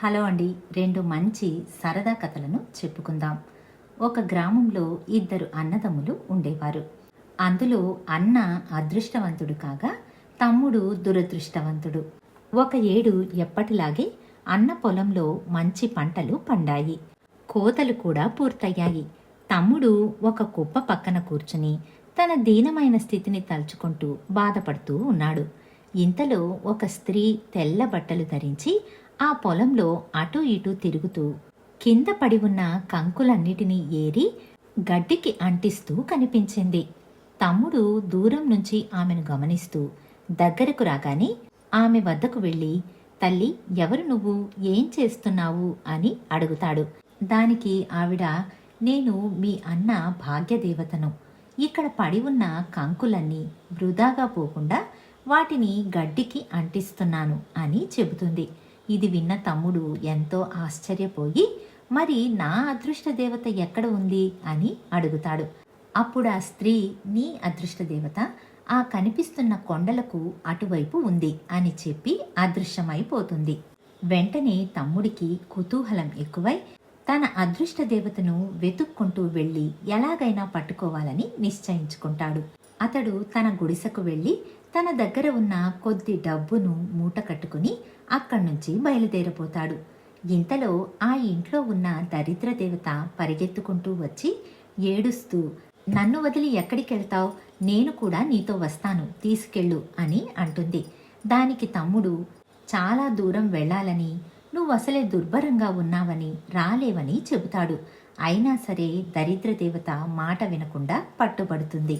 Hello అండి. రెండు మంచి సరదా కథలను చెప్పుకుందాం. ఒక గ్రామంలో ఇద్దరు అన్నదమ్ములు ఉండేవారు. అందులో అన్న అదృష్టవంతుడు కాగా తమ్ముడు దురదృష్టవంతుడు. ఒక ఏడు ఎప్పటిలాగే అన్న పొలంలో మంచి పంటలు పండాయి. కోతలు కూడా పూర్తయ్యాయి. తమ్ముడు ఒక కుప్ప పక్కన కూర్చుని తన దీనమైన స్థితిని తలుచుకుంటూ బాధపడుతూ ఉన్నాడు. ఇంతలో ఒక స్త్రీ తెల్ల బట్టలు ధరించి ఆ పొలంలో అటూ ఇటూ తిరుగుతూ కింద పడి ఉన్న కంకులన్నిటినీ ఏరి గడ్డికి అంటిస్తూ కనిపించింది. తమ్ముడు దూరం నుంచి ఆమెను గమనిస్తూ దగ్గరకు రాగానే ఆమె వద్దకు వెళ్ళి, తల్లి, ఎవరు నువ్వు, ఏం చేస్తున్నావు అని అడుగుతాడు. దానికి ఆవిడ, నేను మీ అన్న భాగ్యదేవతను. ఇక్కడ పడి ఉన్న కంకులన్నీ వృధాగా పోకుండా వాటిని గడ్డికి అంటిస్తున్నాను అని చెబుతుంది. ఇది విన్న తమ్ముడు ఎంతో ఆశ్చర్యపోయి, మరి నా అదృష్ట దేవత ఎక్కడ ఉంది అని అడుగుతాడు. అప్పుడు ఆ స్త్రీ, నీ అదృష్ట దేవత ఆ కనిపిస్తున్న కొండలకు అటువైపు ఉంది అని చెప్పి అదృశ్యమైపోతుంది. వెంటనే తమ్ముడికి కుతూహలం ఎక్కువై తన అదృష్ట దేవతను వెతుక్కుంటూ వెళ్ళి ఎలాగైనా పట్టుకోవాలని నిశ్చయించుకుంటాడు. అతడు తన గుడిసెకు వెళ్ళి తన దగ్గర ఉన్న కొద్ది డబ్బును మూట కట్టుకుని అక్కడి నుంచి బయలుదేరిపోతాడు. ఇంతలో ఆ ఇంట్లో ఉన్న దరిద్ర దేవత పరిగెత్తుకుంటూ వచ్చి ఏడుస్తూ, నన్ను వదిలి ఎక్కడికెళ్తావు, నేను కూడా నీతో వస్తాను, తీసుకెళ్ళు అని అంటుంది. దానికి తమ్ముడు, చాలా దూరం వెళ్ళాలని, నువ్వు అసలే దుర్భరంగా ఉన్నావని రాలేవని చెబుతాడు. అయినా సరే దరిద్ర దేవత మాట వినకుండా పట్టుబడుతుంది.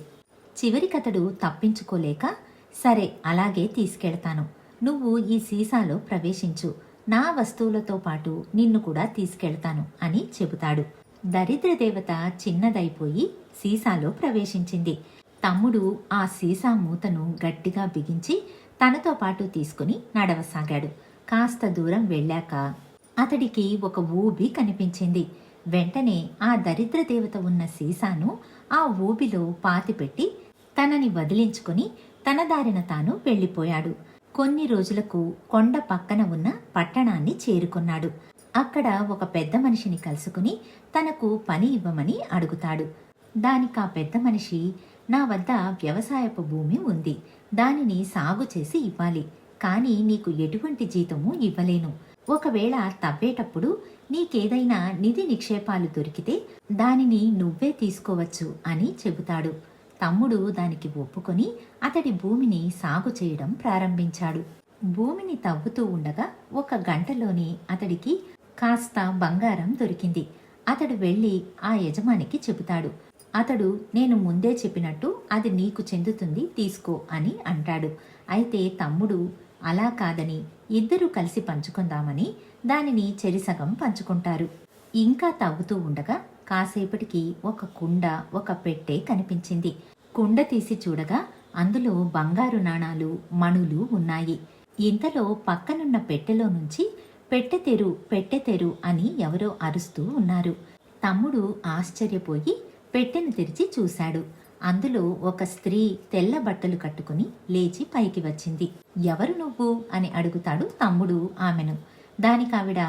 చివరికతడు తప్పించుకోలేక, సరే అలాగే తీసుకెళ్తాను, నువ్వు ఈ సీసాలో ప్రవేశించు, నా వస్తువులతో పాటు నిన్ను కూడా తీసుకెళ్తాను అని చెబుతాడు. దరిద్ర దేవత చిన్నదైపోయి సీసాలో ప్రవేశించింది. తమ్ముడు ఆ సీసా మూతను గట్టిగా బిగించి తనతో పాటు తీసుకుని నడవసాగాడు. కాస్త దూరం వెళ్ళాక అతడికి ఒక ఊబి కనిపించింది. వెంటనే ఆ దరిద్ర దేవత ఉన్న సీసాను ఆ ఊబిలో పాతిపెట్టి తనని వదిలించుకుని తన దారిన తాను వెళ్ళిపోయాడు. కొన్ని రోజులకు కొండ పక్కన ఉన్న పట్టణాన్ని చేరుకున్నాడు. అక్కడ ఒక పెద్ద మనిషిని కలుసుకుని తనకు పని ఇవ్వమని అడుగుతాడు. దానికి ఆ పెద్ద మనిషి, నా వద్ద వ్యవసాయపు భూమి ఉంది, దానిని సాగు చేసి ఇవ్వాలి, కానీ నీకు ఎటువంటి జీతము ఇవ్వలేను. ఒకవేళ తవ్వేటప్పుడు నీకేదైనా నిధి నిక్షేపాలు దొరికితే దానిని నువ్వే తీసుకోవచ్చు అని చెబుతాడు. తమ్ముడు దానికి ఒప్పుకొని అతడి భూమిని సాగు చేయడం ప్రారంభించాడు. భూమిని తవ్వుతూ ఉండగా ఒక గంటలోనే అతడికి కాస్త బంగారం దొరికింది. అతడు వెళ్ళి ఆ యజమానికి చెబుతాడు. అతడు, నేను ముందే చెప్పినట్టు అది నీకు చెందుతుంది, తీసుకో అని అంటాడు. అయితే తమ్ముడు అలా కాదని ఇద్దరూ కలిసి పంచుకుందామని దానిని చెరిసగం పంచుకుంటారు. ఇంకా తవ్వుతూ ఉండగా కాసేపటికి ఒక కుండ, ఒక పెట్టె కనిపించింది. కుండ తీసి చూడగా అందులో బంగారు నాణాలు, మణులు ఉన్నాయి. ఇంతలో పక్కనున్న పెట్టెలో నుంచి పెట్టె తెరు అని ఎవరో అరుస్తూ ఉన్నారు. తమ్ముడు ఆశ్చర్యపోయి పెట్టెను తెరిచి చూశాడు. అందులో ఒక స్త్రీ తెల్ల బట్టలు కట్టుకుని లేచి పైకి వచ్చింది. ఎవరు నువ్వు అని అడుగుతాడు తమ్ముడు ఆమెను. దానికావిడ,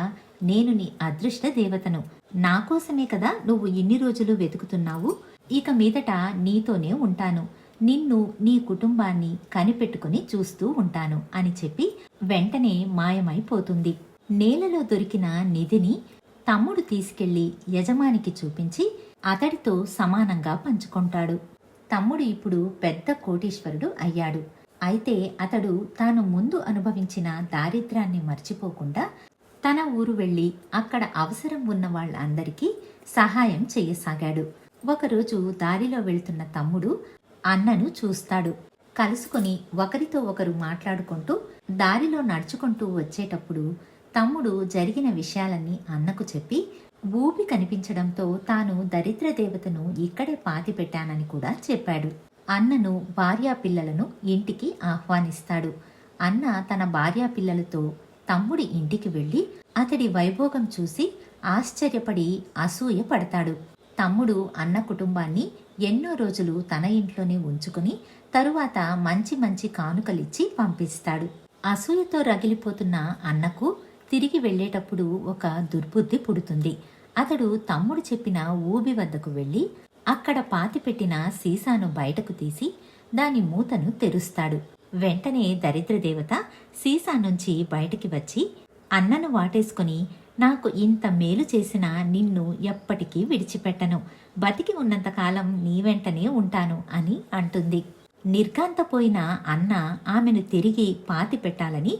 నేను నీ అదృష్ట దేవతను, నా కోసమే కదా నువ్వు ఇన్ని రోజులు వెతుకుతున్నావు, ఇక మీదట నీతోనే ఉంటాను, నిన్ను నీ కుటుంబాన్ని కనిపెట్టుకుని చూస్తూ ఉంటాను అని చెప్పి వెంటనే మాయమైపోతుంది. నేలలో దొరికిన నిధిని తమ్ముడు తీసుకెళ్లి యజమానికి చూపించి అతడితో సమానంగా పంచుకుంటాడు. తమ్ముడు ఇప్పుడు పెద్ద కోటీశ్వరుడు అయ్యాడు. అయితే అతడు తాను ముందు అనుభవించిన దారిద్ర్యాన్ని మర్చిపోకుండా తన ఊరు వెళ్ళి అక్కడ అవసరం ఉన్న వాళ్ళందరికీ సహాయం చేయసాగాడు. ఒకరోజు దారిలో వెళ్తున్న తమ్ముడు అన్నను చూస్తాడు. కలుసుకుని ఒకరితో ఒకరు మాట్లాడుకుంటూ దారిలో నడుచుకుంటూ వచ్చేటప్పుడు తమ్ముడు జరిగిన విషయాలన్నీ అన్నకు చెప్పి, ఊపి కనిపించడంతో తాను దరిద్ర దేవతను ఇక్కడే పాతిపెట్టానని కూడా చెప్పాడు. అన్నను భార్యాపిల్లలను ఇంటికి ఆహ్వానిస్తాడు. అన్న తన భార్యాపిల్లలతో తమ్ముడి ఇంటికి వెళ్ళి అతడి వైభోగం చూసి ఆశ్చర్యపడి అసూయ పడతాడు. తమ్ముడు అన్న కుటుంబాన్ని ఎన్నో రోజులు తన ఇంట్లోనే ఉంచుకుని తరువాత మంచి మంచి కానుకలిచ్చి పంపిస్తాడు. అసూయతో రగిలిపోతున్న అన్నకు తిరిగి వెళ్ళేటప్పుడు ఒక దుర్బుద్ధి పుడుతుంది. అతడు తమ్ముడు చెప్పిన ఊబి వద్దకు వెళ్ళి అక్కడ పాతిపెట్టిన సీసాను బయటకు తీసి దాని మూతను తెరుస్తాడు. వెంటనే దరిద్రదేవత సీసా నుంచి బయటికి వచ్చి, అన్నను వాటేసుకుని, నాకు ఇంత మేలు చేసినా నిన్ను ఎప్పటికీ విడిచిపెట్టను, బతికి ఉన్నంతకాలం నీ వెంటనే ఉంటాను అని అంటుంది. నిర్ఘాంతపోయిన అన్న ఆమెను తిరిగి పాతి పెట్టాలని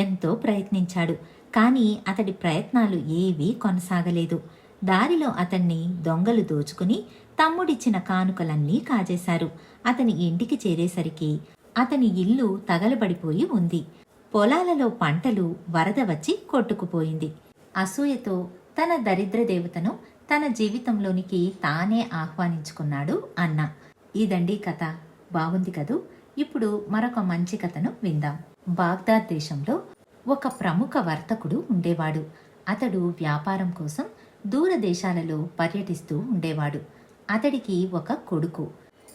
ఎంతో ప్రయత్నించాడు. కానీ అతడి ప్రయత్నాలు ఏవీ కొనసాగలేదు. దారిలో అతన్ని దొంగలు దోచుకుని తమ్ముడిచ్చిన కానుకలన్నీ కాజేశారు. అతని ఇంటికి చేరేసరికి అతని ఇల్లు తగలబడిపోయి ఉంది. పొలాలలో పంటలు వరద వచ్చి కొట్టుకుపోయింది. అసూయతో తన దరిద్ర దేవతను తన జీవితంలోనికి తానే ఆహ్వానించుకున్నాడు అన్న. ఇదండి కథ. బాగుంది కదూ. ఇప్పుడు మరొక మంచి కథను విందాం. బాగ్దాద్ దేశంలో ఒక ప్రముఖ వర్తకుడు ఉండేవాడు. అతడు వ్యాపారం కోసం దూర దేశాలలో పర్యటిస్తూ ఉండేవాడు. అతడికి ఒక కొడుకు.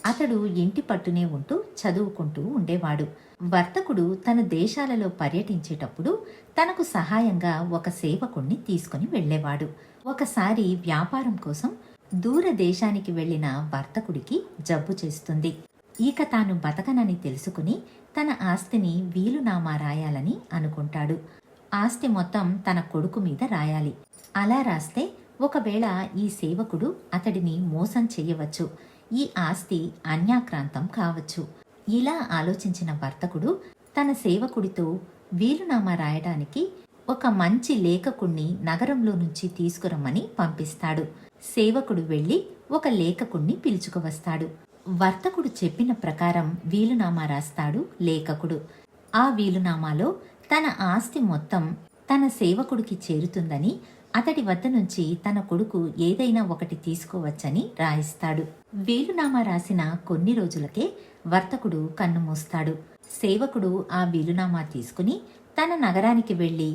అతడు ఇంటి పట్టునే ఉంటూ చదువుకుంటూ ఉండేవాడు. వర్తకుడు తన దేశాలలో పర్యటించేటప్పుడు తనకు సహాయంగా ఒక సేవకుణ్ణి తీసుకుని వెళ్ళేవాడు. ఒకసారి వ్యాపారం కోసం దూర దేశానికి వెళ్లిన వర్తకుడికి జబ్బు చేస్తుంది. ఇక తాను బతకనని తెలుసుకుని తన ఆస్తిని వీలునామా రాయాలని అనుకుంటాడు. ఆస్తి మొత్తం తన కొడుకు మీద రాయాలి. అలా రాస్తే ఒకవేళ ఈ సేవకుడు అతడిని మోసం చెయ్యవచ్చు, ఈ ఆస్తి అన్యాక్రాంతం కావచ్చు. ఇలా ఆలోచించిన వర్తకుడు తన సేవకుడితో వీలునామా రాయడానికి ఒక మంచి లేఖకుణ్ణి నగరంలో నుంచి తీసుకురమ్మని పంపిస్తాడు. సేవకుడు వెళ్లి ఒక లేఖకుణ్ణి పిలుచుకువస్తాడు. వర్తకుడు చెప్పిన ప్రకారం వీలునామా రాస్తాడు లేఖకుడు. ఆ వీలునామాలో తన ఆస్తి మొత్తం తన సేవకుడికి చేరుతుందని, అతడి వద్ద నుంచి తన కొడుకు ఏదైనా ఒకటి తీసుకోవచ్చని రాయిస్తాడు. వీలునామా రాసిన కొన్ని రోజులకే వర్తకుడు కన్నుమూస్తాడు. సేవకుడు ఆ వీలునామా తీసుకుని తన నగరానికి వెళ్లి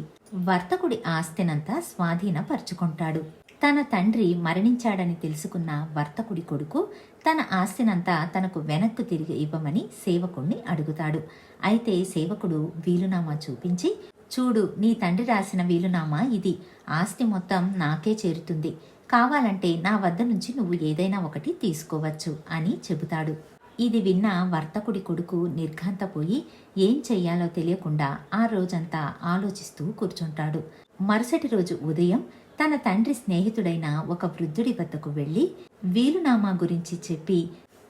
వర్తకుడి ఆస్తినంతా స్వాధీనపరుచుకుంటాడు. తన తండ్రి మరణించాడని తెలుసుకున్న వర్తకుడి కొడుకు తన ఆస్తినంతా తనకు వెనక్కు తిరిగి ఇవ్వమని సేవకుణ్ణి అడుగుతాడు. అయితే సేవకుడు వీలునామా చూపించి, చూడు, నీ తండ్రి రాసిన వీలునామా ఇది, ఆస్తి మొత్తం నాకే చేరుతుంది, కావాలంటే నా వద్ద నుంచి నువ్వు ఏదైనా ఒకటి తీసుకోవచ్చు అని చెబుతాడు. ఇది విన్న వర్తకుడి కొడుకు నిర్ఘాంతపోయి ఏం చెయ్యాలో తెలియకుండా ఆ రోజంతా ఆలోచిస్తూ కూర్చుంటాడు. మరుసటి రోజు ఉదయం తన తండ్రి స్నేహితుడైన ఒక వృద్ధుడి వద్దకు వెళ్లి వీలునామా గురించి చెప్పి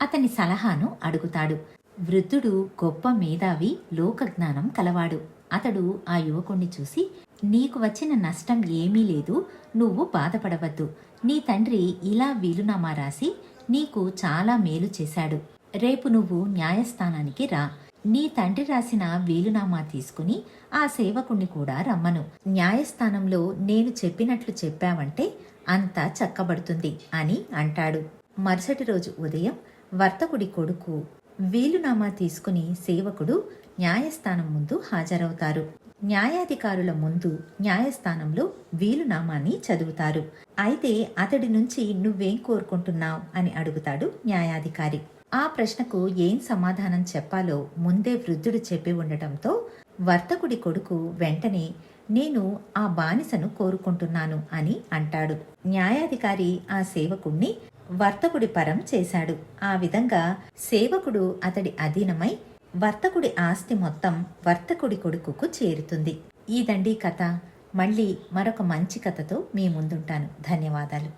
అతని సలహాను అడుగుతాడు. వృద్ధుడు గొప్ప మేధావి, లోకజ్ఞానం కలవాడు. అతడు ఆ యువకుణ్ణి చూసి, నీకు వచ్చిన నష్టం ఏమీ లేదు, నువ్వు బాధపడవద్దు. నీ తండ్రి ఇలా వీలునామా రాసి నీకు చాలా మేలు చేశాడు. రేపు నువ్వు న్యాయస్థానానికి రా. నీ తండ్రి రాసిన వీలునామా తీసుకుని ఆ సేవకుణ్ణి కూడా రమ్మను. న్యాయస్థానంలో నేను చెప్పినట్లు చెప్పావంటే అంతా చక్కబడుతుంది అని అంటాడు. మరుసటి రోజు ఉదయం వర్తకుడి కొడుకు వీలునామా తీసుకుని సేవకుడు న్యాయస్థానం ముందు హాజరవుతారు. న్యాయాధికారుల ముందు న్యాయస్థానంలో వీలునామాని చదువుతారు. అయితే అతడి నుంచి నువ్వేం కోరుకుంటున్నావు అని అడుగుతాడు న్యాయాధికారి. ఆ ప్రశ్నకు ఏం సమాధానం చెప్పాలో ముందే వృద్ధుడు చెప్పి ఉండటంతో వర్తకుడి కొడుకు వెంటనే, నేను ఆ బానిసను కోరుకుంటున్నాను అని అంటాడు. న్యాయాధికారి ఆ సేవకుణ్ణి వర్తకుడి పరం చేశాడు. ఆ విధంగా సేవకుడు అతడి అధీనమై వర్తకుడి ఆస్తి మొత్తం వర్తకుడి కొడుకుకు చేరుతుంది. ఇదండి కథ. మళ్ళీ మరొక మంచి కథతో మీ ముందుంటాను. ధన్యవాదాలు.